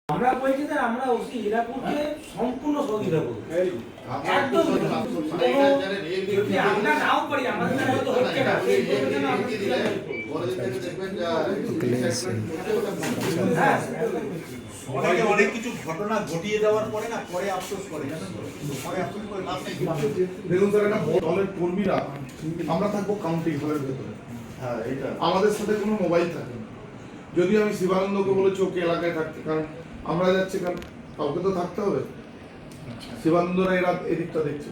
আমরা বলছি যে আমরা ওসি হীরাপুরকে সম্পূর্ণ সহযোগিতা করব। একদম যদি আমরা নাও করি আমাদের দ্বারা হয়তো হচ্ছে না সেই জন্য আমরা অনেকে অনেক কিছু ঘটনা ঘটিয়ে দেওয়ার পরে না পরে আফসোস করে জানেন তো পরে আফসোস করে লাভ নেই। দেখুন স্যার একটা দলের কর্মীরা আমরা থাকবো কাউন্টিং হলের ভেতরে, হ্যাঁ এটা আমাদের সাথে কোনো মোবাইল থাকে না। যদি আমি শিবানন্দকে বলেছি ওকে এলাকায় থাকতে, কারণ আমরা যাচ্ছি, কারণ কাউকে তো থাকতে হবে, শিবানন্দরা এরা এদিকটা দেখছে।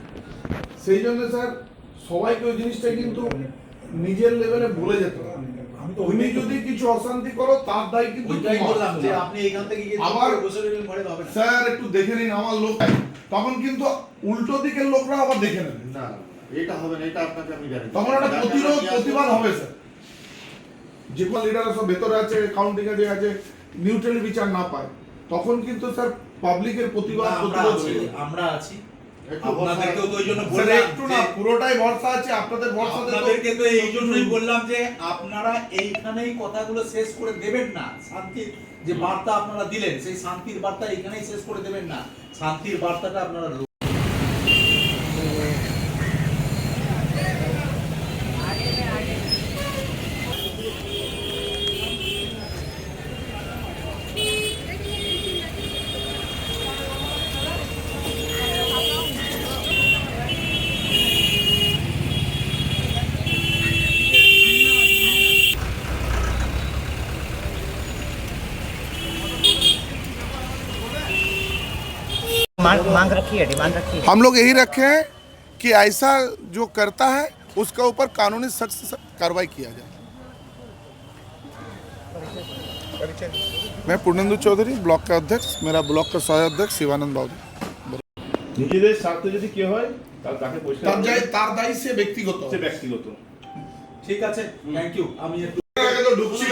সেই জন্য স্যার সবাইকে ওই জিনিসটা কিন্তু নিজের লেভেলে বলে যেতে হবে। তুমি যদি কিছু অশান্তি করো তার দায় কিন্তু ওইটাই তোমার। বললাম যে আপনি এখান থেকে গিয়ে আবার বসে রইলেন ঘরে হবে না। স্যার একটু দেখে নিন আমার লোক, তখন কিন্তু উল্টো দিকের লোকরা আবার দেখে নেবে, না এটা হবে না, এটা আপনাকে আমি জানি। তখন একটা প্রতিবাদ হবে স্যার। যে কোনো লিডাররা সব ভেতরে আছে, কাউন্টিং এ আছে, নিউট্রাল বিচার না পায়, তখন কিন্তু স্যার পাবলিকের প্রতিবাদ প্রতিরোধ হয়ে যাবে। আমরা আছি আপনাদেরকেও তো ওই জন্য স্যার বললাম একটু না, পুরোটাই ভরসা আছে আপনাদের, ভরসাতে তো আপনাদেরকে তো এই জন্যই বললাম যে আপনারা এইখানেই কথাগুলো শেষ করে দেবেন না। শান্তির যে বার্তা আপনারা দিলেন সেই শান্তির বার্তা এখানেই শেষ করে দেবেন না, শান্তির বার্তাটা আপনারা मांग रखी है, डिमांड रखी है। हम लोग यही रखे हैं कि ऐसा जो करता है उसका ऊपर कानूनी सख्त से कार्रवाई किया जाए। मैं पूर्णेंदु चौधरी, ब्लॉक का अध्यक्ष, मेरा ब्लॉक का सह अध्यक्ष शिवानंद बाबू। নিজেদের স্বার্থে যদি কি হয় তাকে পরিষ্কার তার দায়ী সে ব্যক্তিগত, সে ব্যক্তিগত। ঠিক আছে, থ্যাংক ইউ। আমি একটু ঢুকছি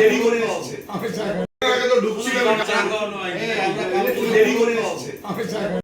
দেরি করে এসেছি।